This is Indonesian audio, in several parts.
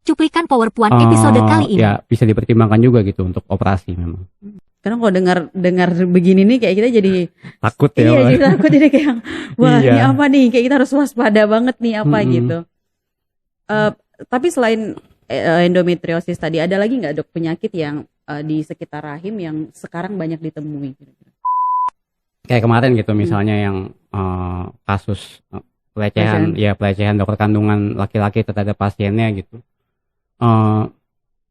Cuplikan PowerPoint episode kali ini. Ya bisa dipertimbangkan juga gitu untuk operasi memang. Karena kalau dengar begini nih kayak kita jadi Takut ya. Iya, jadi takut jadi kayak wah Iya. ini apa nih? Kayak kita harus waspada banget nih apa gitu. Tapi selain endometriosis tadi ada lagi nggak dok penyakit yang di sekitar rahim yang sekarang banyak ditemui? Kayak kemarin gitu misalnya yang kasus pelecehan dokter kandungan laki-laki terhadap pasiennya gitu.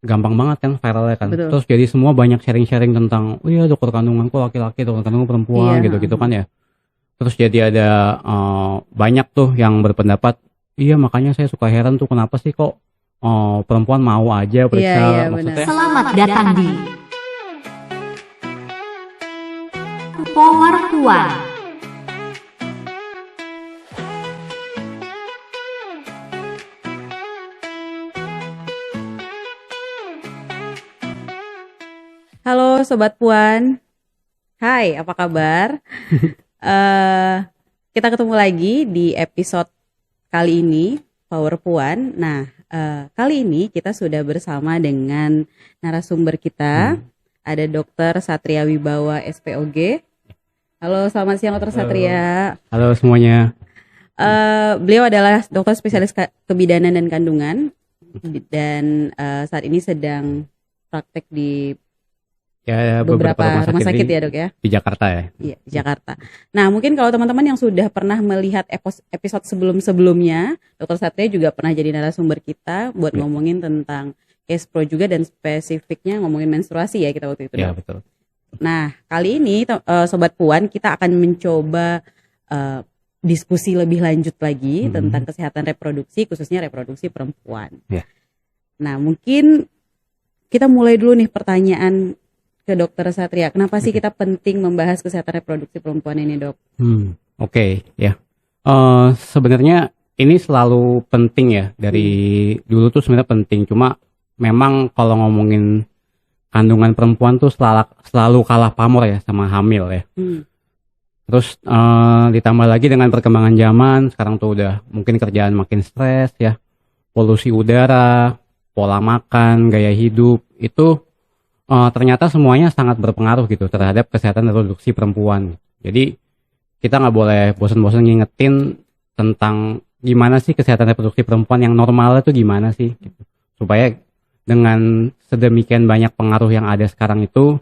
Gampang banget kan viralnya kan. Betul. Terus jadi semua banyak sharing-sharing tentang oh iya dokter kandunganku laki-laki, dokter kandungan perempuan gitu kan ya. Terus jadi ada banyak tuh yang berpendapat iya makanya saya suka heran tuh kenapa sih kok perempuan mau aja periksa. Iya, maksudnya Selamat datang di Power Puan. Halo Sobat Puan, hai apa kabar? Kita ketemu lagi di episode kali ini Power Puan. Nah kali ini kita sudah bersama dengan narasumber kita, ada Dr. Satria Wibawa SPOG. Halo selamat siang Dr. Satria. Halo semuanya. Beliau adalah dokter spesialis kebidanan dan kandungan dan saat ini sedang praktek di beberapa rumah sakit ya dok ya? Di Jakarta ya? Iya, di Jakarta. Nah mungkin kalau teman-teman yang sudah pernah melihat episode sebelum-sebelumnya, Dr. Satria juga pernah jadi narasumber kita buat ngomongin tentang case pro juga dan spesifiknya ngomongin menstruasi ya kita waktu itu. Iya Dok. betul. Nah kali ini Sobat Puan kita akan mencoba diskusi lebih lanjut lagi tentang kesehatan reproduksi, khususnya reproduksi perempuan. Yeah. Nah mungkin kita mulai dulu nih pertanyaan ke Dokter Satria. Kenapa sih kita penting membahas kesehatan reproduksi perempuan ini, Dok? Oke, ya. Sebenarnya ini selalu penting ya. Dari dulu tuh sebenarnya penting. Cuma memang kalau ngomongin kandungan perempuan tuh selalu kalah pamor ya sama hamil ya. Terus ditambah lagi dengan perkembangan zaman, sekarang tuh udah mungkin kerjaan makin stres ya. Polusi udara, pola makan, gaya hidup, itu ternyata semuanya sangat berpengaruh gitu terhadap kesehatan reproduksi perempuan. Jadi kita nggak boleh bosan-bosan ngingetin tentang gimana sih kesehatan reproduksi perempuan yang normal itu gimana sih gitu. Supaya dengan sedemikian banyak pengaruh yang ada sekarang itu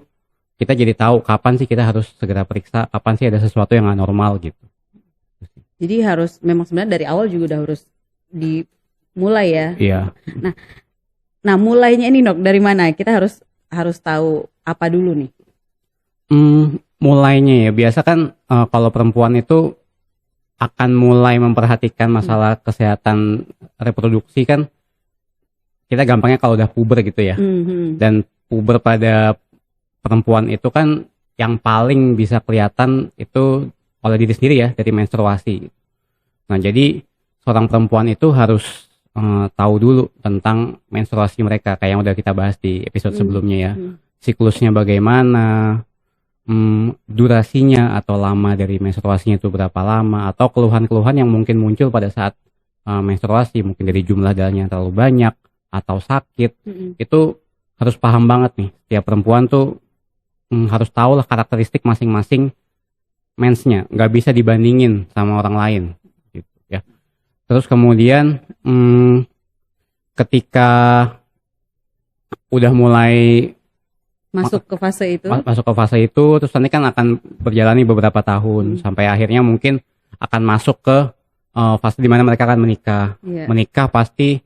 kita jadi tahu kapan sih kita harus segera periksa, kapan sih ada sesuatu yang nggak normal gitu. Jadi harus memang sebenarnya dari awal juga udah harus dimulai ya. Iya. Nah mulainya ini dok dari mana? Kita harus tahu apa dulu nih? Mulainya ya biasa kan kalau perempuan itu akan mulai memperhatikan masalah kesehatan reproduksi kan kita gampangnya kalau udah puber gitu ya. Dan puber pada perempuan itu kan yang paling bisa kelihatan itu oleh diri sendiri ya dari menstruasi. Nah jadi seorang perempuan itu harus tahu dulu tentang menstruasi mereka kayak yang udah kita bahas di episode sebelumnya ya. Siklusnya bagaimana, durasinya atau lama dari menstruasinya itu berapa lama, atau keluhan-keluhan yang mungkin muncul pada saat menstruasi, mungkin dari jumlah darahnya yang terlalu banyak atau sakit. Itu harus paham banget nih. Tiap perempuan tuh harus tahu lah karakteristik masing-masing mensnya, nggak bisa dibandingin sama orang lain gitu ya. Terus kemudian ketika udah mulai masuk ke fase itu, terus nanti kan akan berjalani beberapa tahun sampai akhirnya mungkin akan masuk ke fase di mana mereka akan menikah. Menikah pasti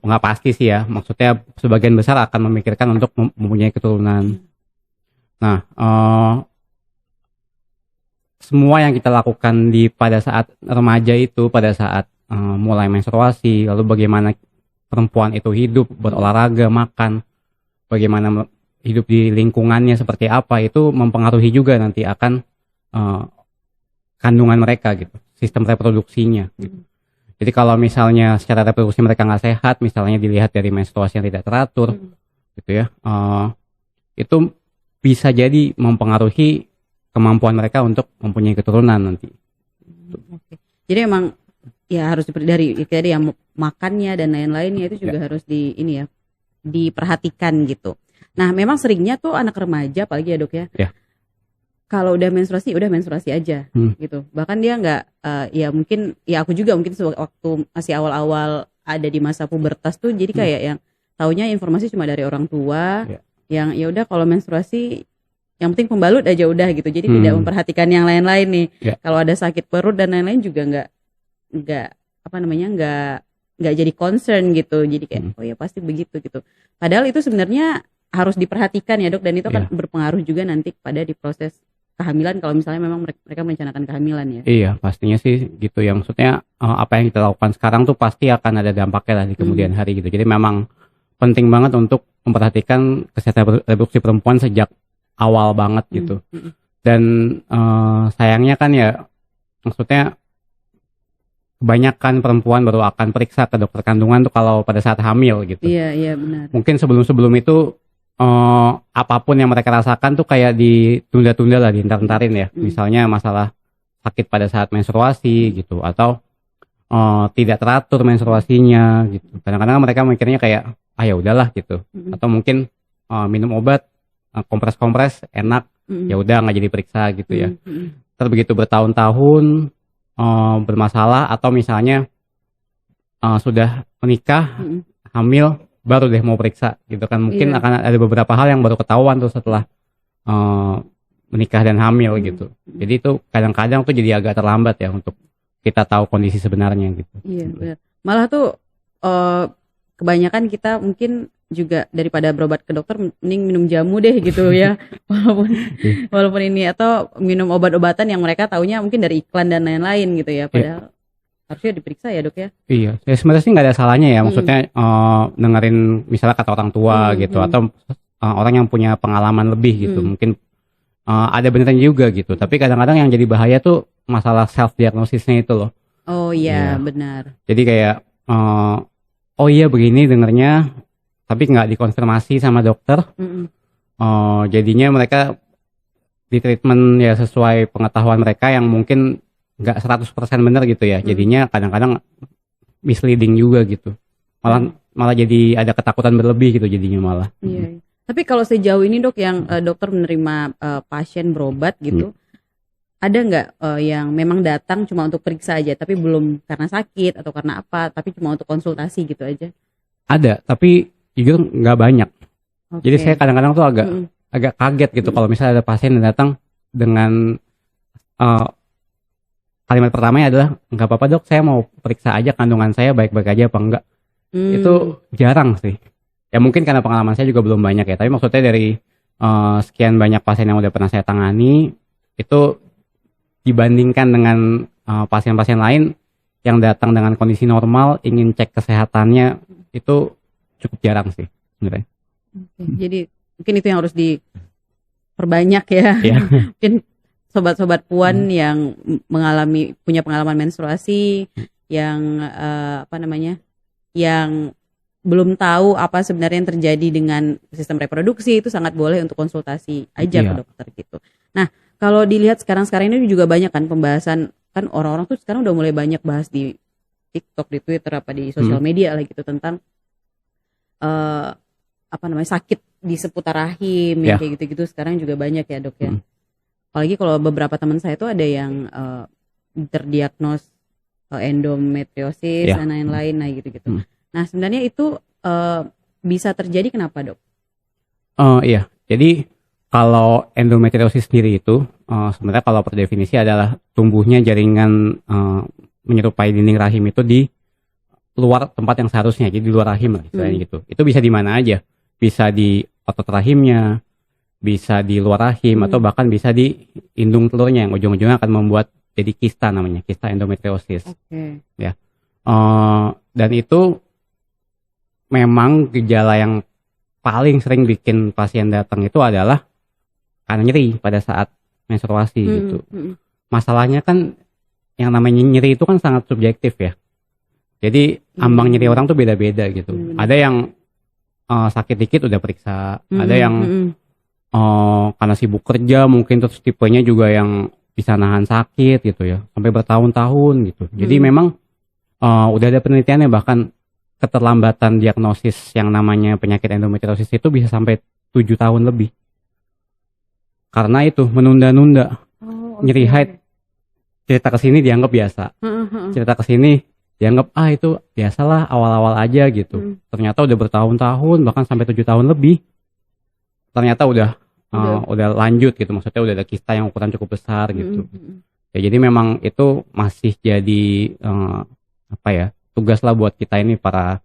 nggak pasti sih ya, maksudnya sebagian besar akan memikirkan untuk mempunyai keturunan. Nah, semua yang kita lakukan pada saat remaja itu, pada saat mulai menstruasi, lalu bagaimana perempuan itu hidup, berolahraga, makan, bagaimana hidup di lingkungannya seperti apa, itu mempengaruhi juga nanti akan kandungan mereka gitu, sistem reproduksinya gitu. Jadi kalau misalnya secara reproduksi mereka nggak sehat, misalnya dilihat dari menstruasi yang tidak teratur, gitu ya, itu bisa jadi mempengaruhi kemampuan mereka untuk mempunyai keturunan nanti. Jadi emang ya harus dari yang makannya dan lain-lainnya itu juga harus diperhatikan gitu. Nah, memang seringnya tuh anak remaja apalagi ya Dok ya. Ya. Kalau udah menstruasi aja gitu. Bahkan dia nggak ya mungkin ya aku juga mungkin waktu masih awal-awal ada di masa pubertas tuh jadi kayak yang taunya informasi cuma dari orang tua yang ya udah kalau menstruasi yang penting pembalut aja udah gitu. Jadi tidak memperhatikan yang lain-lain nih. Kalau ada sakit perut dan lain-lain juga nggak jadi concern gitu. Jadi kayak oh ya pasti begitu gitu. Padahal itu sebenarnya harus diperhatikan ya Dok, dan itu akan berpengaruh juga nanti pada di proses kehamilan kalau misalnya memang mereka merencanakan kehamilan ya. Iya, pastinya sih gitu ya. Maksudnya apa yang kita lakukan sekarang tuh pasti akan ada dampaknya lah di kemudian hari gitu. Jadi memang penting banget untuk memperhatikan kesehatan reproduksi perempuan sejak awal banget gitu. Dan sayangnya kan ya, maksudnya kebanyakan perempuan baru akan periksa ke dokter kandungan tuh kalau pada saat hamil gitu. Iya benar. Mungkin sebelum itu apapun yang mereka rasakan tuh kayak ditunda-tunda lah, dientar-entarin ya. Misalnya masalah sakit pada saat menstruasi gitu, atau tidak teratur menstruasinya gitu. Kadang-kadang mereka mikirnya kayak ya udahlah gitu. Atau mungkin minum obat kompres-kompres enak, ya udah nggak jadi periksa gitu ya. Terus begitu bertahun-tahun bermasalah, atau misalnya sudah menikah, hamil, baru deh mau periksa gitu kan. Mungkin akan ada beberapa hal yang baru ketahuan tuh setelah menikah dan hamil gitu. Jadi itu kadang-kadang tuh jadi agak terlambat ya untuk kita tahu kondisi sebenarnya gitu. Iya benar. Malah tuh kebanyakan kita mungkin juga daripada berobat ke dokter mending minum jamu deh gitu ya. walaupun ini, atau minum obat-obatan yang mereka taunya mungkin dari iklan dan lain-lain gitu ya. Padahal harusnya diperiksa ya Dok ya. Iya, ya sebenarnya sih nggak ada salahnya ya. Maksudnya dengerin misalnya kata orang tua gitu, atau orang yang punya pengalaman lebih gitu. Mungkin ada beneran juga gitu. Tapi kadang-kadang yang jadi bahaya tuh masalah self diagnosisnya itu loh. Oh iya benar. Jadi kayak oh iya begini dengernya, tapi nggak dikonfirmasi sama dokter. Jadinya mereka di treatment ya sesuai pengetahuan mereka yang mungkin nggak 100% benar gitu ya. Jadinya kadang-kadang misleading juga gitu. Malah jadi ada ketakutan berlebih gitu jadinya malah. Iya. Tapi kalau sejauh ini Dok yang dokter menerima pasien berobat gitu, ada nggak yang memang datang cuma untuk periksa aja, tapi belum karena sakit atau karena apa, tapi cuma untuk konsultasi gitu aja? Ada, tapi jujur nggak banyak. Jadi saya kadang-kadang tuh agak kaget gitu kalau misalnya ada pasien yang datang dengan kalimat pertamanya adalah nggak apa-apa Dok, saya mau periksa aja kandungan saya baik-baik aja apa enggak. Itu jarang sih. Ya mungkin karena pengalaman saya juga belum banyak ya. Tapi maksudnya dari sekian banyak pasien yang udah pernah saya tangani, itu dibandingkan dengan pasien-pasien lain yang datang dengan kondisi normal ingin cek kesehatannya, itu cukup jarang sih sebenarnya. Jadi mungkin itu yang harus diperbanyak ya. Mungkin sobat-sobat puan yang punya pengalaman menstruasi, yang yang belum tahu apa sebenarnya yang terjadi dengan sistem reproduksi, itu sangat boleh untuk konsultasi aja ke dokter gitu. Nah, kalau dilihat sekarang ini juga banyak kan pembahasan, kan orang-orang tuh sekarang udah mulai banyak bahas di TikTok, di Twitter, apa di sosial media lah gitu tentang sakit di seputar rahim ya, kayak gitu-gitu sekarang juga banyak ya Dok ya. Apalagi kalau beberapa teman saya tuh ada yang terdiagnos endometriosis dan lain-lain, nah gitu-gitu. Nah sebenarnya itu bisa terjadi kenapa Dok? Iya, jadi kalau endometriosis sendiri itu sebenarnya kalau per definisi adalah tumbuhnya jaringan menyerupai dinding rahim itu di luar tempat yang seharusnya, jadi di luar rahim lah istilahnya gitu. Itu bisa di mana aja, bisa di otot rahimnya, bisa di luar rahim, atau bahkan bisa di indung telurnya yang ujung-ujungnya akan membuat jadi kista, namanya kista endometriosis. Ya, dan itu memang gejala yang paling sering bikin pasien datang itu adalah karena nyeri pada saat menstruasi gitu. Masalahnya kan yang namanya nyeri itu kan sangat subjektif ya. Jadi ambang nyeri orang tuh beda-beda gitu. Ada yang sakit dikit udah periksa, ada yang karena sibuk kerja mungkin, terus tipenya juga yang bisa nahan sakit gitu ya sampai bertahun-tahun gitu. Jadi memang udah ada penelitiannya, bahkan keterlambatan diagnosis yang namanya penyakit endometriosis itu bisa sampai 7 tahun lebih. Karena itu menunda-nunda. Nyeri haid, cerita kesini dianggap biasa. Cerita kesini dianggap itu biasalah, awal-awal aja gitu. Ternyata udah bertahun-tahun, bahkan sampai 7 tahun lebih. Ternyata udah lanjut gitu, maksudnya udah ada kista yang ukuran cukup besar gitu. Ya jadi memang itu masih jadi tugas lah buat kita ini para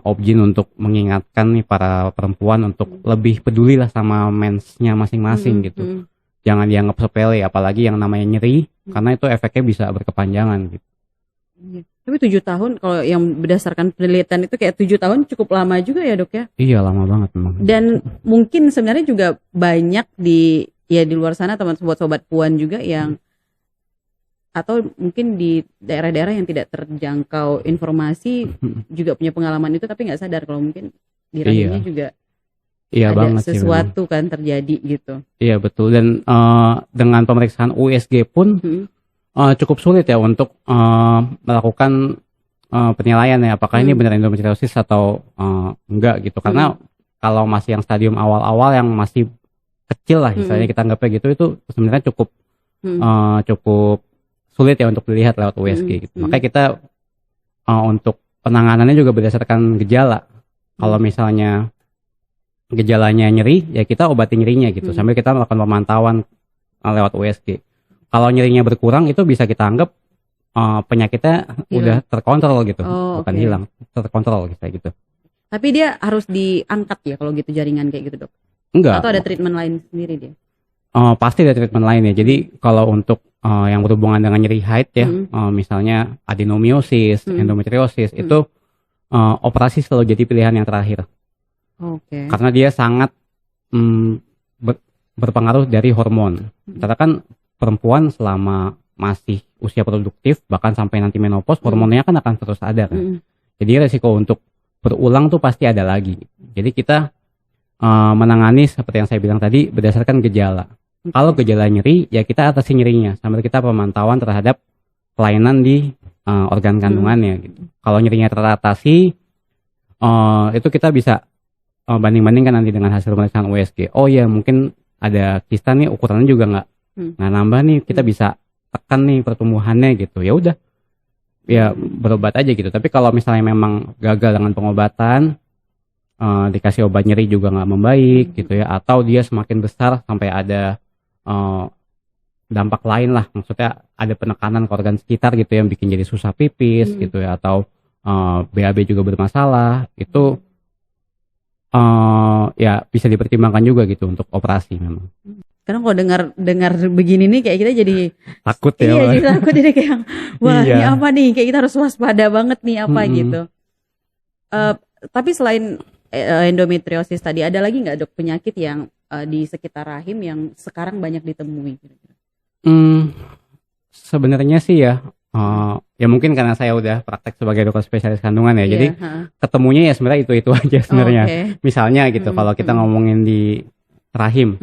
obgyn untuk mengingatkan nih para perempuan untuk lebih peduli lah sama mensnya masing-masing gitu. Jangan dianggap sepele, apalagi yang namanya nyeri, karena itu efeknya bisa berkepanjangan gitu. Tapi 7 tahun kalau yang berdasarkan penelitian itu kayak 7 tahun cukup lama juga ya dok ya? Iya, lama banget memang. Dan mungkin sebenarnya juga banyak di luar sana teman sobat puan juga yang atau mungkin di daerah-daerah yang tidak terjangkau informasi juga punya pengalaman itu tapi nggak sadar kalau mungkin di rahimnya juga ada banget sesuatu kan terjadi gitu. Iya betul, dan dengan pemeriksaan USG pun cukup sulit ya untuk melakukan penilaian ya apakah ini benar endometriosis atau enggak gitu, karena kalau masih yang stadium awal-awal yang masih kecil lah misalnya kita anggapnya gitu, itu sebenarnya cukup sulit ya untuk dilihat lewat USG gitu. Makanya kita untuk penanganannya juga berdasarkan gejala. Kalau misalnya gejalanya nyeri, ya kita obati nyerinya gitu sambil kita melakukan pemantauan lewat USG. Kalau nyerinya berkurang itu bisa kita anggap penyakitnya udah terkontrol gitu, bukan hilang, terkontrol kayak gitu. Tapi dia harus diangkat ya kalau gitu jaringan kayak gitu dok? Enggak. Atau ada treatment lain sendiri dia? Pasti ada treatment lain ya. Jadi kalau untuk yang berhubungan dengan nyeri haid ya, misalnya adenomiosis, endometriosis, itu operasi selalu jadi pilihan yang terakhir. Karena dia sangat berpengaruh dari hormon. Karena kan perempuan selama masih usia produktif bahkan sampai nanti menopause, hormonnya kan akan terus ada kan. Jadi resiko untuk berulang tuh pasti ada lagi. Jadi kita menangani seperti yang saya bilang tadi berdasarkan gejala. Kalau gejala nyeri ya kita atasi nyerinya sambil kita pemantauan terhadap kelainan di organ kandungannya gitu. Kalau nyerinya teratasi itu kita bisa banding-bandingkan nanti dengan hasil pemeriksaan USG. Oh ya mungkin ada kista nih, ukurannya juga nggak nambah nih, kita bisa tekan nih pertumbuhannya gitu. Ya udah, ya berobat aja gitu. Tapi kalau misalnya memang gagal dengan pengobatan, dikasih obat nyeri juga nggak membaik gitu ya, atau dia semakin besar sampai ada dampak lain lah, maksudnya ada penekanan ke organ sekitar gitu yang bikin jadi susah pipis gitu ya, atau BAB juga bermasalah, itu ya bisa dipertimbangkan juga gitu untuk operasi memang. Karena kalau dengar begini nih kayak kita jadi takut ya. Iya, jadi takut, jadi kayak wah ini apa nih, kayak kita harus waspada banget nih apa gitu. Tapi selain endometriosis tadi, ada lagi nggak dok penyakit yang di sekitar rahim yang sekarang banyak ditemui? Sebenarnya sih ya, ya mungkin karena saya udah praktek sebagai dokter spesialis kandungan ya, jadi ketemunya ya sebenarnya itu aja sebenarnya. Misalnya gitu, kalau kita ngomongin di rahim,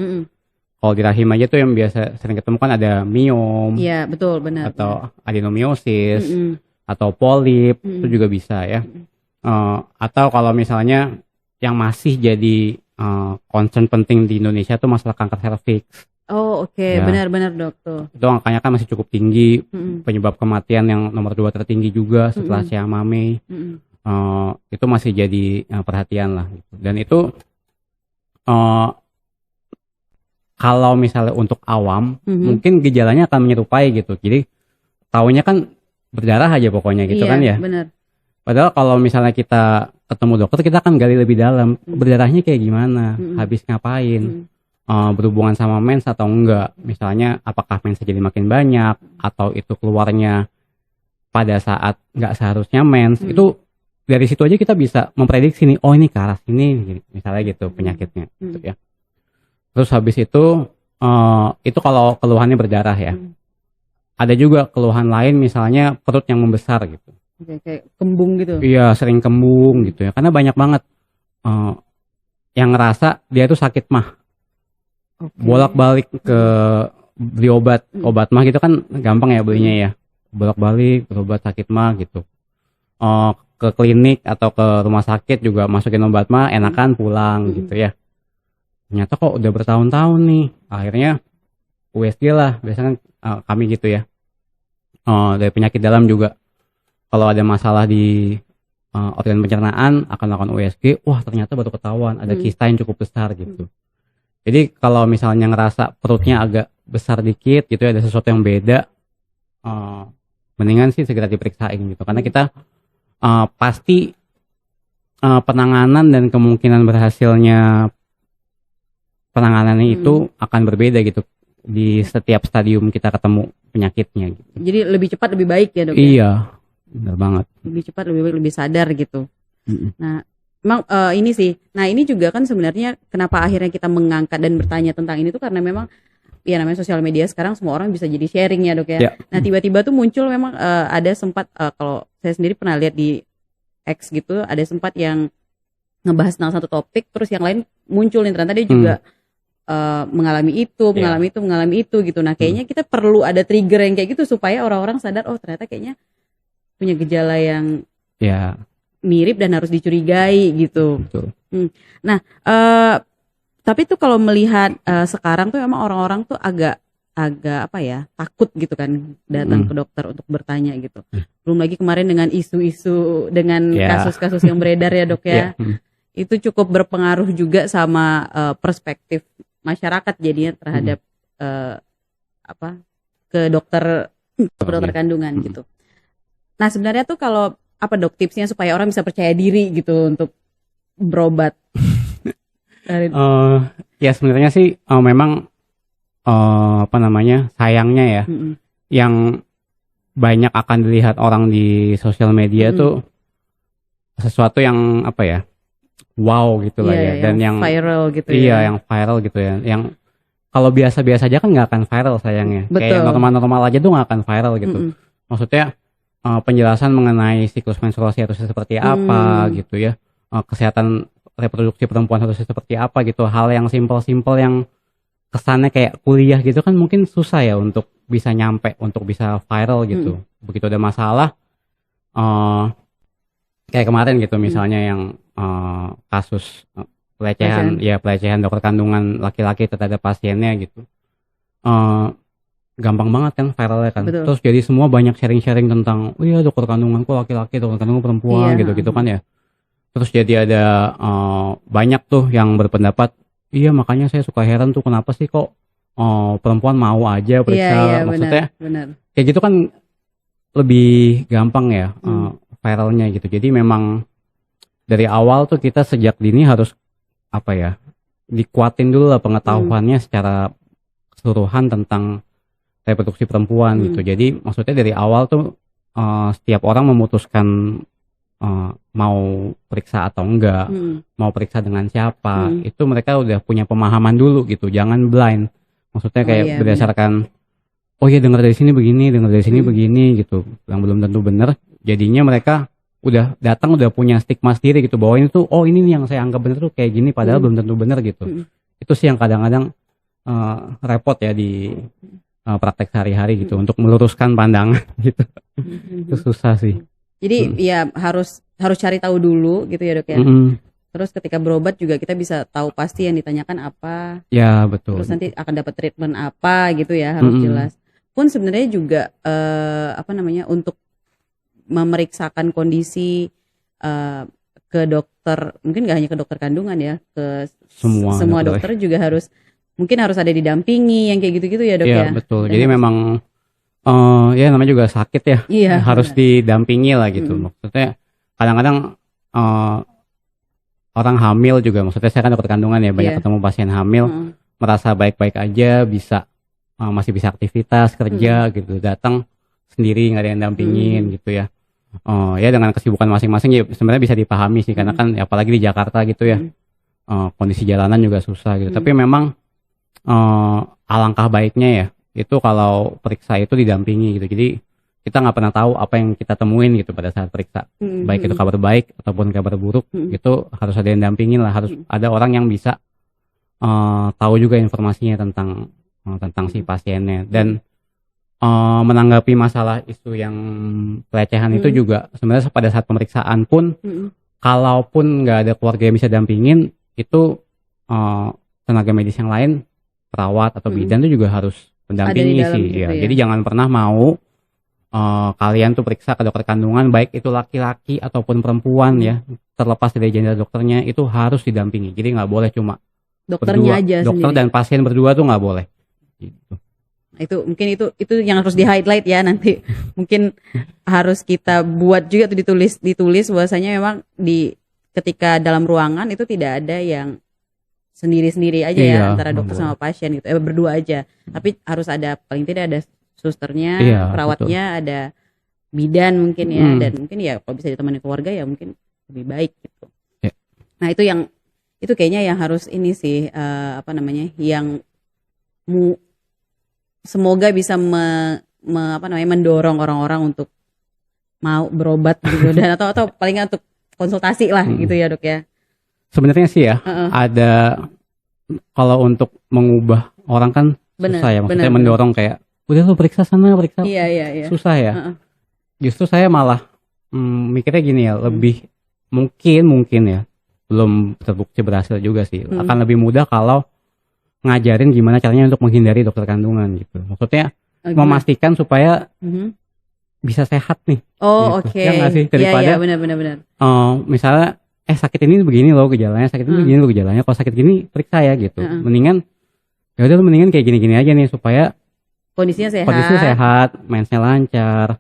kalau di rahim aja tuh yang biasa sering ketemu kan ada miom, iya betul benar, atau adenomiosis, atau polip, itu juga bisa ya. Atau kalau misalnya yang masih jadi concern penting di Indonesia tuh masalah kanker serviks. Ya. Benar-benar dok tuh. Itu angkanya kan masih cukup tinggi, penyebab kematian yang nomor 2 tertinggi juga setelah Siamame. Itu masih jadi perhatian lah. Dan itu kalau misalnya untuk awam, mungkin gejalanya akan menyerupai gitu. Jadi taunya kan berdarah aja pokoknya gitu kan ya. Benar. Padahal kalau misalnya kita ketemu dokter, kita akan gali lebih dalam. Berdarahnya kayak gimana, habis ngapain, berhubungan sama mens atau enggak. Misalnya apakah mensnya jadi makin banyak, atau itu keluarnya pada saat nggak seharusnya mens. Itu dari situ aja kita bisa memprediksi nih, oh ini ke arah sini, misalnya gitu penyakitnya. Gitu ya. Terus habis itu kalau keluhannya berdarah ya. Ada juga keluhan lain, misalnya perut yang membesar gitu. Kayak kembung gitu. Iya, sering kembung gitu ya. Karena banyak banget yang ngerasa dia tuh sakit mah. Bolak-balik ke beli obat mah gitu kan gampang ya belinya ya. Bolak-balik berobat sakit mah gitu. ke klinik atau ke rumah sakit juga masukin obat mah enakan pulang gitu ya. Ternyata kok udah bertahun-tahun nih, akhirnya USG lah biasanya kami gitu ya. Dari penyakit dalam juga kalau ada masalah di organ pencernaan akan lakukan USG, wah ternyata baru ketahuan ada kista yang cukup besar gitu. Jadi kalau misalnya ngerasa perutnya agak besar dikit gitu ya, ada sesuatu yang beda, mendingan sih segera diperiksain gitu, karena kita pasti penanganan dan kemungkinan berhasilnya penanganannya itu akan berbeda gitu di setiap stadium kita ketemu penyakitnya gitu. Jadi lebih cepat lebih baik ya dok? Iya, benar banget. Lebih cepat lebih baik, lebih sadar gitu. Nah, memang ini sih. Nah ini juga kan sebenarnya kenapa akhirnya kita mengangkat dan bertanya tentang ini tuh karena memang ya namanya sosial media sekarang semua orang bisa jadi sharing ya dok ya. Nah tiba-tiba tuh muncul memang ada sempat kalau saya sendiri pernah lihat di X gitu, ada sempat yang ngebahas tentang satu topik, terus yang lain muncul nih ternyata dia juga mengalami itu gitu. Nah kayaknya kita perlu ada trigger yang kayak gitu supaya orang-orang sadar, oh ternyata kayaknya punya gejala yang mirip dan harus dicurigai gitu. Betul. Nah tapi tuh kalau melihat sekarang tuh memang orang-orang tuh agak apa ya, takut gitu kan datang ke dokter untuk bertanya gitu. Belum lagi kemarin dengan isu-isu dengan kasus-kasus yang beredar ya dok ya. Itu cukup berpengaruh juga sama perspektif masyarakat jadinya terhadap ke dokter kandungan gitu. Nah sebenarnya tuh kalau apa dok tipsnya supaya orang bisa percaya diri gitu untuk berobat? Ya sebenarnya sih memang sayangnya ya, yang banyak akan dilihat orang di sosial media tuh sesuatu yang wow gitu lah ya, dan yang viral gitu yang viral gitu ya, yang kalau biasa-biasa aja kan nggak akan viral sayangnya. Betul. Kayak normal-normal aja tuh nggak akan viral gitu. Maksudnya penjelasan mengenai siklus menstruasi harusnya seperti apa gitu ya, kesehatan reproduksi perempuan harusnya seperti apa gitu, hal yang simpel-simpel yang kesannya kayak kuliah gitu kan mungkin susah ya untuk bisa nyampe, untuk bisa viral gitu. Begitu ada masalah kayak kemarin gitu misalnya yang kasus pelecehan dokter kandungan laki-laki terhadap pasiennya gitu, gampang banget kan viralnya kan. Betul. Terus jadi semua banyak sharing-sharing tentang dokter kandunganku laki-laki, dokter kandungan perempuan gitu kan ya. Terus jadi ada banyak tuh yang berpendapat, makanya saya suka heran tuh kenapa sih kok perempuan mau aja periksa. Maksudnya benar. Kayak gitu kan lebih gampang ya viralnya gitu. Jadi memang dari awal tuh kita sejak dini harus dikuatin dulu lah pengetahuannya secara keseluruhan tentang reproduksi perempuan gitu. Jadi maksudnya dari awal tuh setiap orang memutuskan mau periksa atau enggak, mau periksa dengan siapa, itu mereka udah punya pemahaman dulu gitu, jangan blind. Maksudnya kayak berdasarkan dengar dari sini begini, dengar dari sini begini gitu, yang belum tentu benar. Jadinya mereka udah datang udah punya stigma sendiri gitu, bahwa ini tuh ini nih yang saya anggap benar tuh kayak gini, padahal belum tentu benar gitu. Itu sih yang kadang-kadang repot ya di praktek sehari-hari gitu, untuk meluruskan pandangan gitu. Itu susah sih. Jadi ya harus cari tahu dulu gitu ya dok ya. Terus ketika berobat juga kita bisa tahu pasti yang ditanyakan apa. Ya betul. Terus nanti akan dapat treatment apa gitu ya, harus jelas. Pun sebenarnya juga untuk memeriksakan kondisi ke dokter, mungkin nggak hanya ke dokter kandungan ya, ke semua dokter juga harus ada didampingi yang kayak gitu-gitu ya dok ya. Iya betul. Jadi memang namanya juga sakit ya, harus didampingi lah gitu. Maksudnya kadang-kadang orang hamil juga, maksudnya saya kan dokter kandungan ya, banyak ketemu pasien hamil merasa baik-baik aja, masih bisa aktivitas kerja gitu, datang sendiri nggak ada yang dampingin gitu ya. Dengan kesibukan masing-masing ya sebenarnya bisa dipahami sih, karena kan apalagi di Jakarta gitu ya, kondisi jalanan juga susah gitu. Tapi memang alangkah baiknya ya itu kalau periksa itu didampingi gitu. Jadi kita nggak pernah tahu apa yang kita temuin gitu pada saat periksa, baik itu kabar baik ataupun kabar buruk, itu harus ada yang dampingin lah, harus ada orang yang bisa tahu juga informasinya tentang si pasiennya. Dan menanggapi masalah isu yang pelecehan itu juga sebenarnya pada saat pemeriksaan pun kalaupun nggak ada keluarga yang bisa dampingin itu tenaga medis yang lain, perawat atau bidan itu juga harus mendampingi sih gitu ya. ya. Jadi jangan pernah mau kalian tuh periksa ke dokter kandungan baik itu laki-laki ataupun perempuan ya, terlepas dari gender dokternya itu harus didampingi. Jadi nggak boleh cuma Dokternya berdua, aja dokter sendiri. dan pasien berdua tuh nggak boleh. Gitu. Itu mungkin itu yang harus di highlight ya nanti. Mungkin harus kita buat juga tuh ditulis bahwasanya memang ketika dalam ruangan itu tidak ada yang sendiri-sendiri aja ya antara dokter sama pasien gitu. Berdua aja. Tapi harus ada paling tidak ada susternya, perawatnya, betul. Ada bidan mungkin ya dan mungkin ya kalau bisa ditemani keluarga ya mungkin lebih baik gitu. Yeah. Nah, itu kayaknya yang harus ini sih yang semoga bisa mendorong orang-orang untuk mau berobat gitu dan atau paling nggak untuk konsultasi lah gitu ya dok ya. Sebenarnya sih ya ada kalau untuk mengubah orang kan susah ya, maksudnya mendorong kayak udah lu periksa sana periksa. Iya. Susah ya. Justru saya malah mikirnya gini ya, lebih mungkin ya belum terbukti berhasil juga sih. Akan lebih mudah kalau ngajarin gimana caranya untuk menghindari dokter kandungan gitu. Maksudnya memastikan supaya bisa sehat nih. Oh gitu. oke. Ya nggak sih, daripada benar. Misalnya sakit ini begini loh gejalanya, sakit ini begini loh gejalanya. Kalau sakit gini periksa ya gitu. Mendingan ya udah lu mendingan kayak gini-gini aja nih supaya kondisinya sehat, mensnya lancar.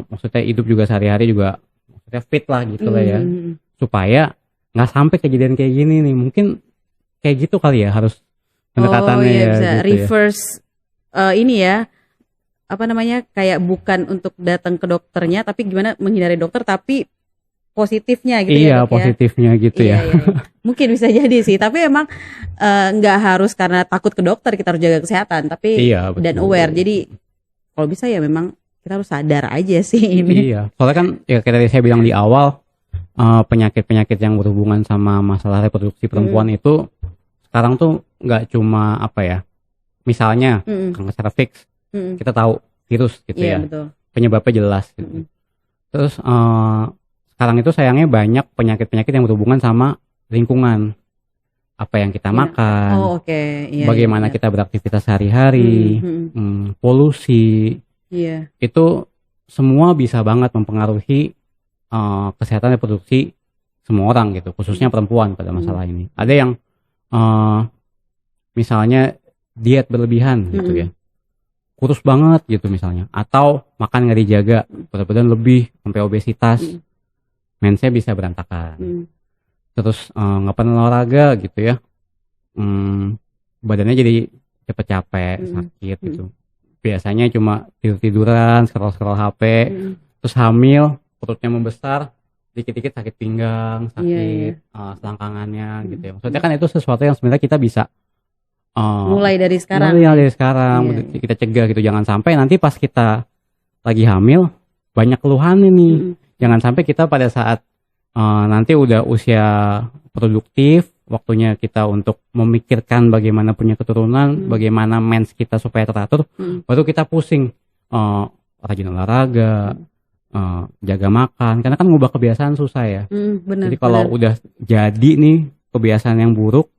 Maksudnya hidup juga sehari-hari juga maksudnya fit lah gitu lah ya. Supaya nggak sampai kejadian kayak gini nih. Mungkin kayak gitu kali ya harus pendekatannya ya. Bisa gitu reverse ini ya. Kayak bukan untuk datang ke dokternya tapi gimana menghindari dokter tapi positifnya gitu ya. Iya, positifnya gitu ya. Mungkin bisa jadi sih, tapi emang nggak harus karena takut ke dokter kita harus jaga kesehatan, tapi dan aware. Jadi kalau bisa ya memang kita harus sadar aja sih ini. Iya, soalnya kan ya kayak tadi saya bilang di awal penyakit-penyakit yang berhubungan sama masalah reproduksi perempuan itu sekarang tuh nggak cuma misalnya kanker cervix kita tahu virus gitu ya, betul. Penyebabnya jelas gitu. Terus sekarang itu sayangnya banyak penyakit-penyakit yang berhubungan sama lingkungan, apa yang kita makan, bagaimana kita beraktivitas sehari-hari, polusi, itu semua bisa banget mempengaruhi kesehatan reproduksi semua orang gitu, khususnya perempuan pada masalah ini. Ada yang misalnya diet berlebihan gitu ya, kurus banget gitu misalnya, atau makan nggak dijaga, berat badan lebih sampai obesitas, mensnya bisa berantakan. Terus nggak pernah olahraga gitu ya, badannya jadi cepet capek, sakit gitu. Biasanya cuma tiduran, scroll HP, terus hamil, perutnya membesar, dikit-dikit sakit pinggang, sakit selangkangannya gitu ya. Maksudnya kan itu sesuatu yang sebenarnya kita bisa mulai dari sekarang. Kita cegah gitu, jangan sampai nanti pas kita lagi hamil banyak keluhan ini. Jangan sampai kita pada saat nanti udah usia produktif, waktunya kita untuk memikirkan bagaimana punya keturunan, bagaimana mens kita supaya teratur, baru kita pusing rajin olahraga, jaga makan, karena kan ngubah kebiasaan susah ya. Jadi kalau udah jadi nih kebiasaan yang buruk,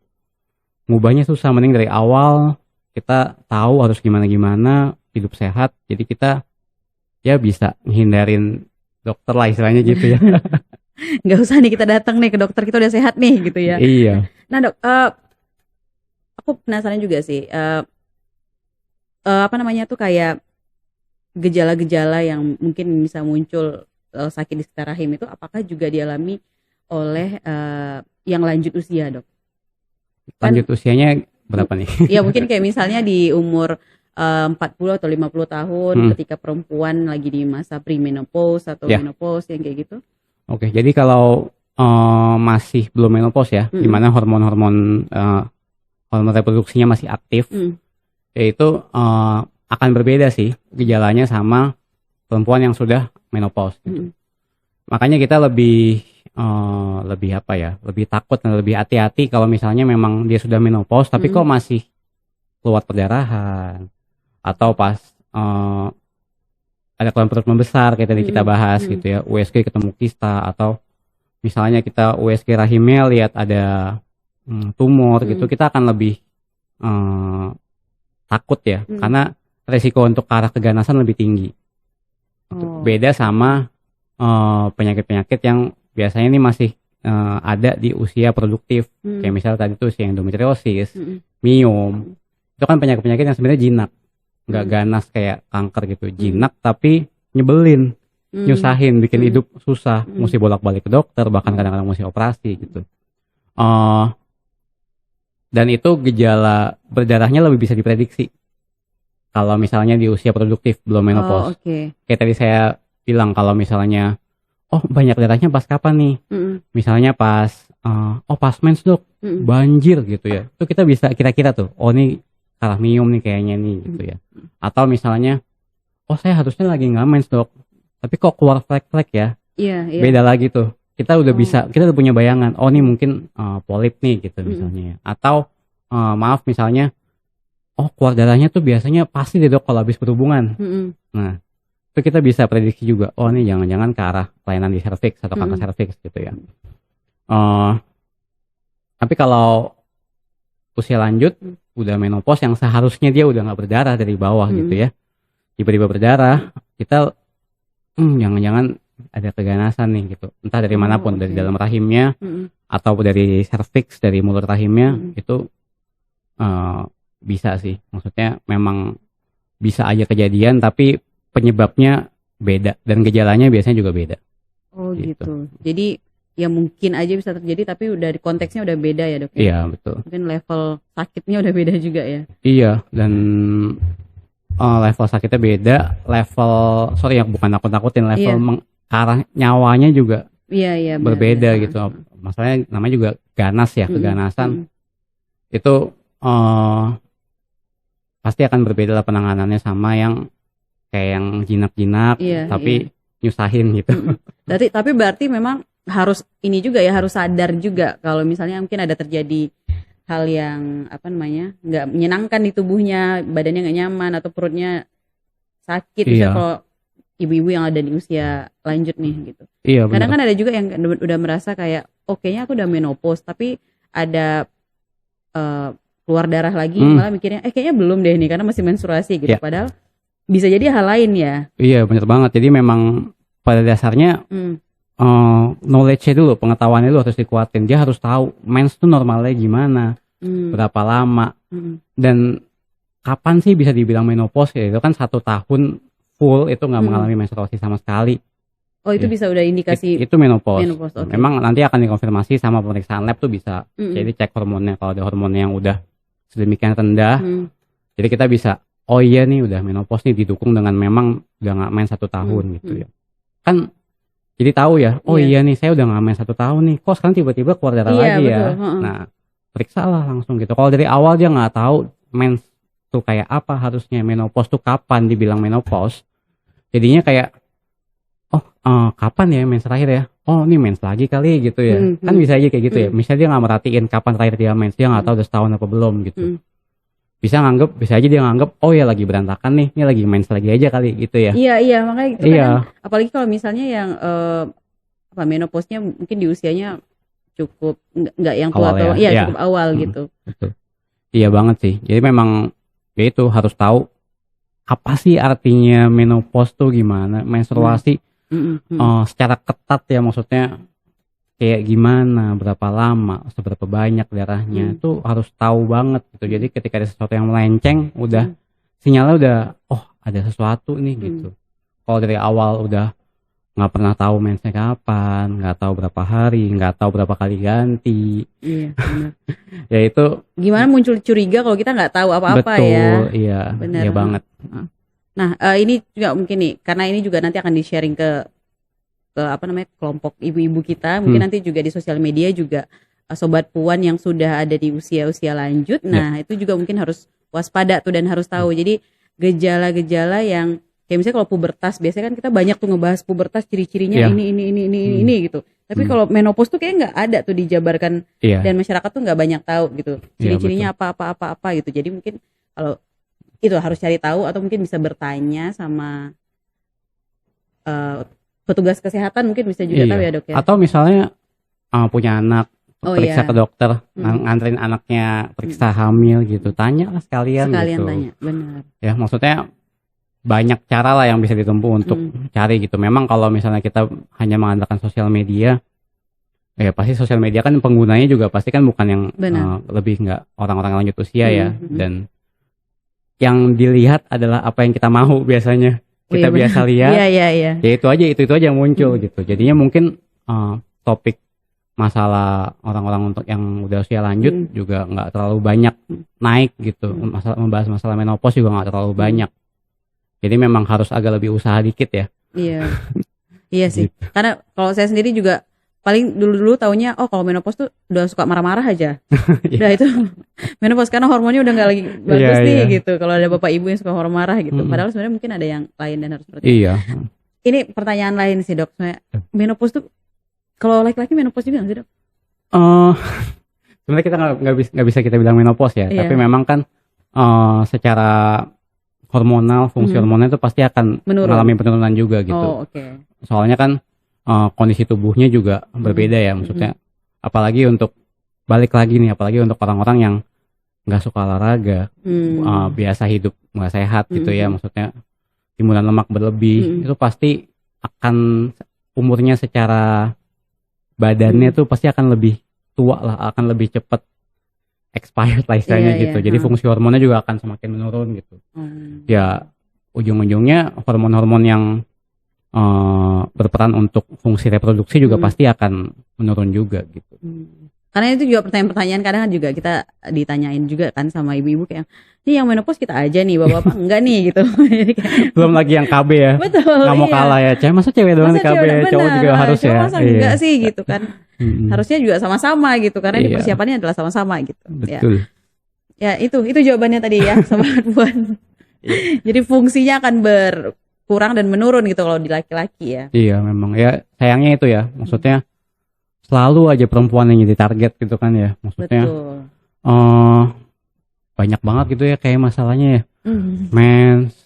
ngubahnya susah. Mending dari awal kita tahu harus gimana hidup sehat, jadi kita ya bisa menghindarin dokter lah istilahnya gitu ya. Nggak usah nih kita datang nih ke dokter, kita udah sehat nih gitu ya. Iya. Nah dok, aku penasaran juga sih, tuh kayak gejala-gejala yang mungkin bisa muncul sakit di sekitar rahim itu apakah juga dialami oleh yang lanjut usia dok? Lanjut usianya berapa nih? Ya mungkin kayak misalnya di umur 40 atau 50 tahun ketika perempuan lagi di masa premenopause atau menopause yang kayak gitu. Oke, jadi kalau masih belum menopause ya, di mana hormon reproduksinya masih aktif, yaitu akan berbeda sih gejalanya sama perempuan yang sudah menopause gitu. Makanya kita lebih takut dan lebih hati-hati kalau misalnya memang dia sudah menopause tapi kok masih keluar perdarahan, atau pas ada keluhan perut membesar kayak tadi kita bahas Mm. gitu ya, USG ketemu kista, atau misalnya kita USG rahimnya lihat ada tumor gitu, kita akan lebih takut ya, karena resiko untuk ke arah keganasan lebih tinggi. Beda sama penyakit-penyakit yang biasanya ini masih ada di usia produktif, kayak misalnya tadi tuh si endometriosis, miom, itu kan penyakit-penyakit yang sebenarnya jinak, nggak ganas kayak kanker gitu, jinak tapi nyebelin, nyusahin, bikin hidup susah, mesti bolak-balik ke dokter, bahkan kadang-kadang mesti operasi gitu. Dan itu gejala berdarahnya lebih bisa diprediksi kalau misalnya di usia produktif belum menopause. Kayak tadi saya bilang, kalau misalnya banyak darahnya pas kapan nih? Misalnya pas pas mens dok, banjir gitu ya. Itu kita bisa kira-kira tuh, ini kalah miom nih kayaknya nih gitu ya. Atau misalnya, saya harusnya lagi nggak mens dok, tapi kok keluar flek-flek ya? Beda lagi tuh. Kita udah bisa, kita udah punya bayangan. Ini mungkin polip nih gitu misalnya. Atau maaf misalnya, keluar darahnya tuh biasanya pasti deh dok kalau habis berhubungan. Nah, itu kita bisa prediksi juga. Ini jangan-jangan ke arah kelainan di serviks atau kanker serviks gitu ya. Tapi kalau usia lanjut, udah menopause yang seharusnya dia udah nggak berdarah dari bawah gitu ya, tiba-tiba berdarah, kita jangan-jangan ada keganasan nih gitu, entah dari manapun, dari dalam rahimnya atau dari serviks, dari mulut rahimnya, itu bisa sih, maksudnya memang bisa aja kejadian, tapi penyebabnya beda dan gejalanya biasanya juga beda. Gitu. Jadi ya mungkin aja bisa terjadi, tapi udah di konteksnya udah beda ya dok? Iya betul. Mungkin level sakitnya udah beda juga ya? Iya, dan level sakitnya beda, level bukan nakut-nakutin, level arah nyawanya juga berbeda gitu. Masalahnya namanya juga ganas ya, keganasan itu pasti akan berbeda lah penanganannya sama yang kayak yang jinak-jinak tapi nyusahin gitu. Tapi berarti memang harus ini juga ya, harus sadar juga kalau misalnya mungkin ada terjadi hal yang nggak menyenangkan di tubuhnya, badannya nggak nyaman atau perutnya sakit, misalnya kalau ibu-ibu yang ada di usia lanjut nih gitu. Kadang kan ada juga yang udah merasa kayak kayaknya aku udah menopause, tapi ada keluar darah lagi, malah mikirnya kayaknya belum deh nih karena masih menstruasi gitu. Padahal bisa jadi hal lain ya. Iya benar banget. Jadi memang pada dasarnya knowledge-nya dulu, pengetahuannya dulu harus dikuatin. Dia harus tahu mens tuh normalnya gimana, berapa lama, dan kapan sih bisa dibilang menopause ya. Itu kan 1 tahun full itu nggak mengalami menstruasi sama sekali. Itu bisa udah indikasi itu menopause. Okay. Memang nanti akan dikonfirmasi sama pemeriksaan lab tuh bisa. Jadi cek hormonnya, kalau ada hormon yang udah sedemikian rendah, jadi kita bisa iya nih udah menopause nih, didukung dengan memang udah nggak main 1 tahun gitu ya. Kan jadi tahu ya, iya nih saya udah nggak main 1 tahun nih, kok sekarang tiba-tiba keluar darah lagi ya. Nah, periksa lah langsung gitu. Kalau dari awal dia nggak tahu mens tuh kayak apa, harusnya menopause tuh kapan dibilang menopause, jadinya kayak kapan ya mens terakhir ya, ini mens lagi kali gitu ya. Kan bisa aja kayak gitu ya, misalnya dia nggak merhatiin kapan terakhir dia mens, dia nggak tahu udah setahun apa belum gitu. Bisa aja dia nganggep ya lagi berantakan nih, ini lagi mens lagi aja kali gitu ya. Iya makanya itu kan, apalagi kalau misalnya yang menopause-nya mungkin di usianya cukup nggak yang tua atau cukup awal gitu. Betul. Iya banget sih. Jadi memang ya itu harus tahu apa sih artinya menopause tuh gimana, menstruasi secara ketat ya, maksudnya kayak gimana, berapa lama, seberapa banyak darahnya, itu harus tahu banget gitu. Jadi ketika ada sesuatu yang melenceng, udah sinyalnya udah ada sesuatu nih gitu. Kalau dari awal udah nggak pernah tahu mensnya kapan, nggak tahu berapa hari, nggak tahu berapa kali ganti, ya itu gimana muncul curiga kalau kita nggak tahu apa-apa. Betul, iya banget. Nah ini juga mungkin nih, karena ini juga nanti akan di-sharing ke kelompok ibu-ibu kita, mungkin nanti juga di sosial media juga sobat puan yang sudah ada di usia-usia lanjut. Nah itu juga mungkin harus waspada tuh dan harus tahu. Jadi gejala-gejala yang kayak misalnya kalau pubertas, biasanya kan kita banyak tuh ngebahas pubertas, ciri-cirinya ini gitu. Tapi kalau menopause tuh kayak nggak ada tuh dijabarkan, dan masyarakat tuh nggak banyak tahu gitu ciri-cirinya apa gitu. Jadi mungkin kalau itu harus cari tahu atau mungkin bisa bertanya sama petugas kesehatan, mungkin bisa juga tahu ya dok ya. Atau misalnya punya anak, periksa ke dokter, nganterin anaknya periksa hamil gitu, tanya lah sekalian gitu. Tanya, benar. Ya maksudnya banyak cara lah yang bisa ditempuh untuk cari gitu. Memang kalau misalnya kita hanya mengandalkan sosial media, ya pasti sosial media kan penggunanya juga pasti kan bukan yang lebih nggak orang-orang lanjut usia ya, dan yang dilihat adalah apa yang kita mau biasanya. Kita biasa lihat, ya itu aja yang muncul gitu. Jadinya mungkin topik masalah orang-orang untuk yang udah usia lanjut juga nggak terlalu banyak naik gitu. Membahas masalah menopause juga nggak terlalu banyak. Jadi memang harus agak lebih usaha dikit ya. Iya sih. Gitu. Karena kalau saya sendiri juga paling dulu taunya kalau menopause tuh udah suka marah-marah aja. Udah itu menopause karena hormonnya udah nggak lagi bagus nih gitu. Kalau ada bapak ibu yang suka marah gitu. Padahal sebenarnya mungkin ada yang lain dan harus seperti itu. Ini pertanyaan lain sih dok. Menopause tuh kalau laki-laki menopause juga nggak sih dok? Sebenarnya kita nggak bisa kita bilang menopause ya. Tapi memang kan secara hormonal, fungsi hormonnya itu pasti akan mengalami penurunan juga gitu. Soalnya kan kondisi tubuhnya juga berbeda ya, maksudnya apalagi untuk apalagi untuk orang-orang yang nggak suka olahraga, biasa hidup nggak sehat gitu ya, maksudnya timbulan lemak berlebih, itu pasti akan umurnya secara badannya tuh pasti akan lebih tua lah, akan lebih cepat expired lah istilahnya gitu. Jadi fungsi hormonnya juga akan semakin menurun gitu. Ya ujung-ujungnya hormon-hormon yang berperan untuk fungsi reproduksi juga pasti akan menurun juga gitu. Karena itu juga pertanyaan-pertanyaan kadang kan juga kita ditanyain juga kan sama ibu-ibu kayak, ini yang menopause kita aja nih, bapak-bapak enggak nih gitu. Jadi kayak, belum lagi yang KB ya. Betul. Nggak mau kalah ya. Masa cewek doang di KB, cowok juga harus ya. Masa enggak sih gitu kan. Harusnya juga sama-sama gitu karena ini persiapannya adalah sama-sama gitu. Betul. Ya itu jawabannya tadi ya Sobat Puan. Jadi fungsinya akan berkurang dan menurun gitu kalau di laki-laki ya. Iya memang ya, sayangnya itu ya, maksudnya selalu aja perempuan yang jadi target gitu kan ya, maksudnya banyak banget gitu ya kayak masalahnya ya, mens,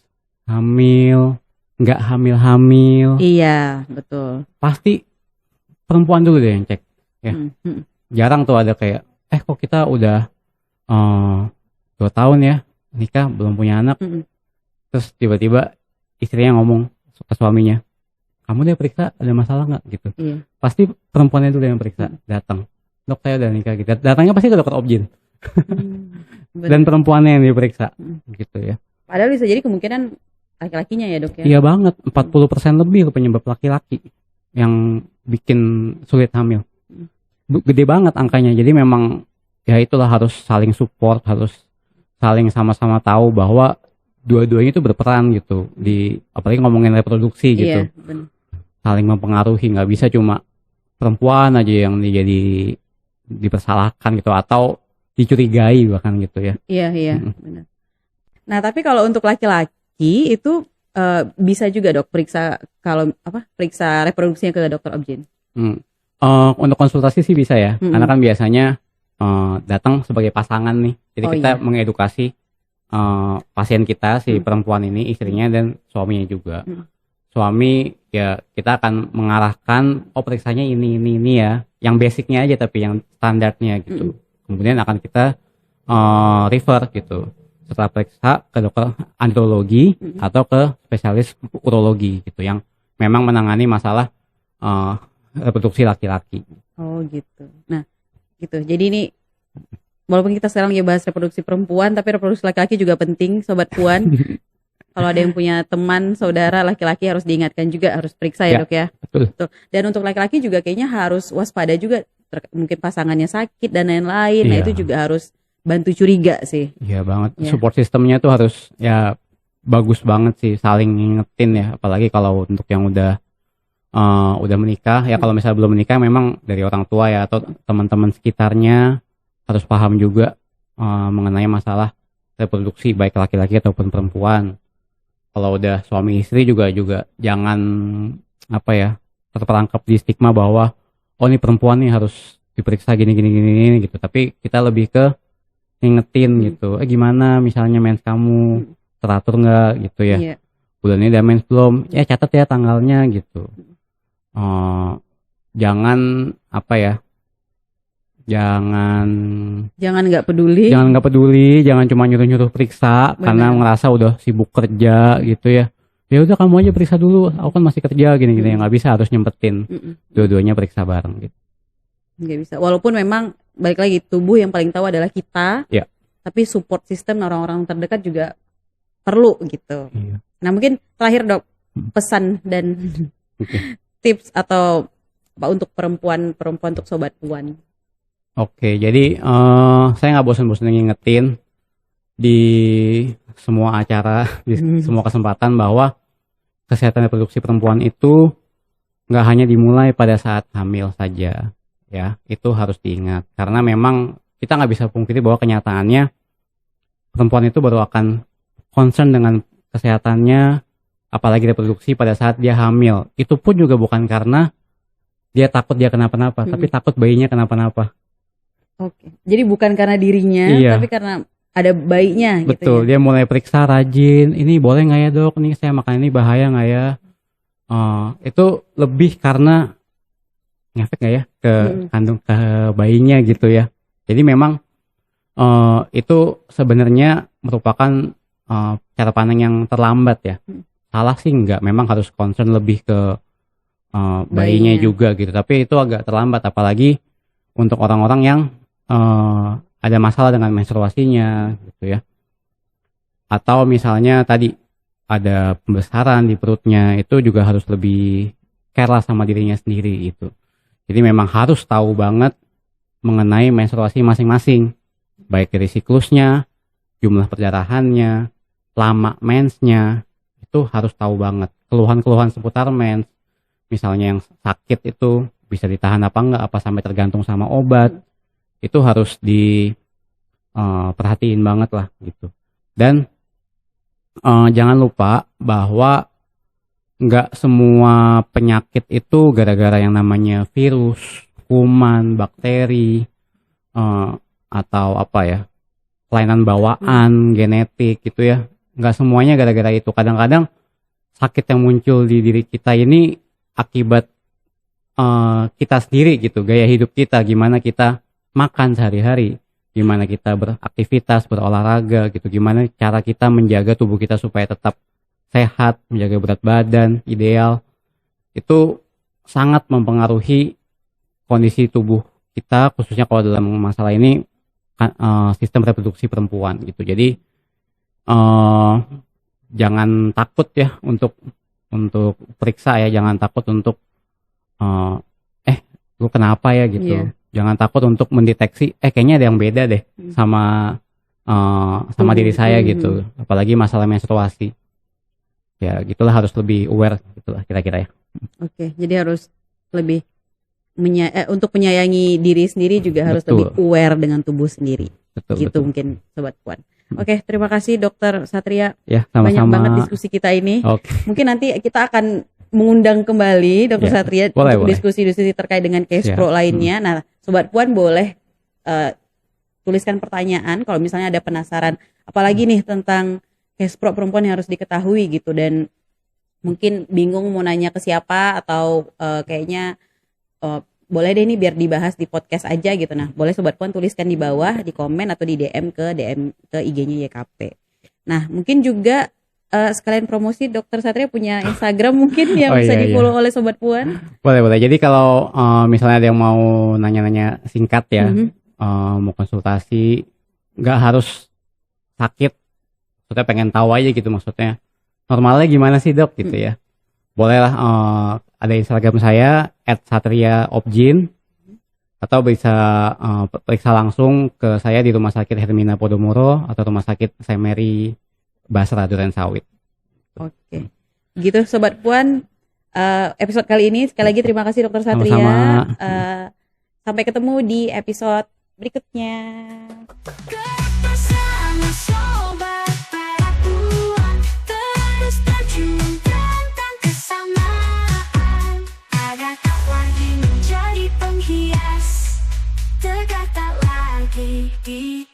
hamil, nggak hamil. Iya betul. Pasti perempuan dulu deh yang cek ya. Jarang tuh ada kayak kok kita udah 2 tahun ya nikah belum punya anak, terus tiba-tiba istrinya ngomong ke suaminya, kamu deh periksa ada masalah nggak gitu. Pasti perempuannya dulu yang periksa, datang, dok saya udah nikah gitu, datangnya pasti ke dokter obgyn. Dan perempuannya yang diperiksa gitu ya. Padahal bisa jadi kemungkinan laki-lakinya ya dok ya. Iya banget, 40% lebih penyebab laki-laki yang bikin sulit hamil. Gede banget angkanya. Jadi memang ya itulah harus saling support, harus saling sama-sama tahu bahwa dua-duanya itu berperan gitu di, apalagi ngomongin reproduksi gitu. Bener. Saling mempengaruhi, nggak bisa cuma perempuan aja yang dipersalahkan gitu atau dicurigai bahkan gitu ya. Iya benar. Nah tapi kalau untuk laki-laki itu bisa juga dok periksa periksa reproduksinya ke dokter obgyn. Untuk konsultasi sih bisa ya, karena kan biasanya datang sebagai pasangan nih, jadi kita mengedukasi pasien kita si perempuan ini, istrinya dan suaminya juga. Suami ya kita akan mengarahkan periksanya ini ya, yang basicnya aja tapi yang standarnya gitu. Kemudian akan kita refer gitu setelah periksa ke dokter andrologi atau ke spesialis urologi gitu yang memang menangani masalah reproduksi laki-laki. Oh gitu. Nah gitu. Jadi ini walaupun kita sekarang ya bahas reproduksi perempuan, tapi reproduksi laki-laki juga penting, Sobat Puan. Kalau ada yang punya teman, saudara laki-laki harus diingatkan juga, harus periksa ya dok ya. Betul. Dan untuk laki-laki juga kayaknya harus waspada juga, mungkin pasangannya sakit dan lain-lain. Nah itu juga harus bantu curiga sih. Iya banget. Support sistemnya tuh harus ya bagus banget sih, saling ngingetin ya. Apalagi kalau untuk yang udah menikah ya, kalau misalnya belum menikah memang dari orang tua ya atau teman-teman sekitarnya harus paham juga mengenai masalah reproduksi baik laki-laki ataupun perempuan. Kalau udah suami istri juga jangan terperangkap di stigma bahwa ini perempuan nih harus diperiksa gini gitu. Tapi kita lebih ke ngingetin gitu. Gimana misalnya mens kamu, teratur nggak gitu ya. Iya. Bulan ini udah mens belum? Ya catat ya tanggalnya gitu. Jangan apa ya? Jangan Jangan nggak peduli. jangan cuma nyuruh-nyuruh periksa karena Benar. ngerasa udah sibuk kerja gitu ya. Ya udah kamu aja periksa dulu, aku kan masih kerja gini-gini. Nggak bisa, harus nyempetin dua-duanya periksa bareng gitu. Nggak bisa. Walaupun memang balik lagi tubuh yang paling tahu adalah kita. Iya. Tapi support system orang-orang terdekat juga perlu gitu. Iya. Nah mungkin terakhir Dok, pesan dan tips atau apa untuk perempuan untuk sobat puan. Oke, jadi saya nggak bosan-bosan ngingetin di semua acara, di semua kesempatan bahwa kesehatan reproduksi perempuan itu nggak hanya dimulai pada saat hamil saja, ya. Itu harus diingat karena memang kita nggak bisa pungkiri bahwa kenyataannya perempuan itu baru akan concern dengan kesehatannya, apalagi reproduksi pada saat dia hamil. Itu pun juga bukan karena dia takut dia kenapa-napa, tapi takut bayinya kenapa-napa. Oke. Jadi bukan karena dirinya, Iya. tapi karena ada bayinya gitu Betul, ya. dia mulai periksa rajin, ini boleh nggak ya dok, nih saya makan ini bahaya nggak ya. Itu lebih karena ngefek nggak ya ke kandung ke bayinya gitu ya. Jadi memang itu sebenarnya merupakan cara pandang yang terlambat ya. Salah sih nggak, memang harus concern lebih ke bayinya juga gitu. Tapi itu agak terlambat, apalagi untuk orang-orang yang ada masalah dengan menstruasinya gitu ya. Atau misalnya tadi ada pembesaran di perutnya, itu juga harus lebih care lah sama dirinya sendiri gitu. Jadi memang harus tahu banget mengenai menstruasi masing-masing, baik dari siklusnya, jumlah perdarahannya, lama mensnya, itu harus tahu banget. Keluhan-keluhan seputar mens, misalnya yang sakit itu bisa ditahan apa enggak, apa sampai tergantung sama obat, itu harus diperhatiin banget lah gitu. Dan jangan lupa bahwa nggak semua penyakit itu gara-gara yang namanya virus, kuman, bakteri, atau apa ya, kelainan bawaan, genetik gitu ya. Nggak semuanya gara-gara itu. Kadang-kadang sakit yang muncul di diri kita ini akibat kita sendiri gitu, gaya hidup kita, gimana kita makan sehari-hari, gimana kita beraktivitas, berolahraga gitu, gimana cara kita menjaga tubuh kita supaya tetap sehat, menjaga berat badan ideal, itu sangat mempengaruhi kondisi tubuh kita, khususnya kalau dalam masalah ini sistem reproduksi perempuan gitu. Jadi jangan takut ya untuk periksa ya, jangan takut untuk lu kenapa ya gitu. Iya. Jangan takut untuk mendeteksi kayaknya ada yang beda deh sama diri saya gitu. Apalagi masalah menstruasi. Ya gitulah, harus lebih aware gitulah kira-kira ya. Oke, jadi harus lebih untuk menyayangi diri sendiri juga harus Betul. lebih aware dengan tubuh sendiri. Betul, Gitu betul. mungkin Sobat Puan. Oke, terima kasih Dokter Satria. Ya, Banyak sama-sama. banget diskusi kita ini. Oke. Mungkin nanti kita akan mengundang kembali Dokter Ya, Satria boleh, untuk boleh. diskusi-diskusi terkait dengan case Siap. pro lainnya. Nah, Sobat Puan boleh tuliskan pertanyaan kalau misalnya ada penasaran, apalagi nih tentang case pro perempuan yang harus diketahui gitu, dan mungkin bingung mau nanya ke siapa atau kayaknya boleh deh ini biar dibahas di podcast aja gitu. Nah, boleh Sobat Puan tuliskan di bawah, di komen atau di DM ke IG-nya YKP. Nah, mungkin juga sekalian promosi, Dokter Satria punya Instagram mungkin yang bisa iya, di-follow oleh Sobat Puan. Boleh. Jadi kalau misalnya ada yang mau nanya-nanya singkat ya, mau konsultasi, nggak harus sakit, maksudnya pengen tahu aja gitu, maksudnya normalnya gimana sih dok gitu ya. Bolehlah ada Instagram saya @satriaopjin, atau bisa periksa langsung ke saya di Rumah Sakit Hermina Podomoro atau Rumah Sakit Saint Mary Basra Durensawit. Oke. Gitu Sobat Puan, episode kali ini sekali lagi terima kasih Dokter Satria. Sama-sama. Sampai ketemu di episode berikutnya. Bersama Sobat Puan, terus terjun tentang kesamaan. Ada lagi menjadi penghias, tegak tak lagi di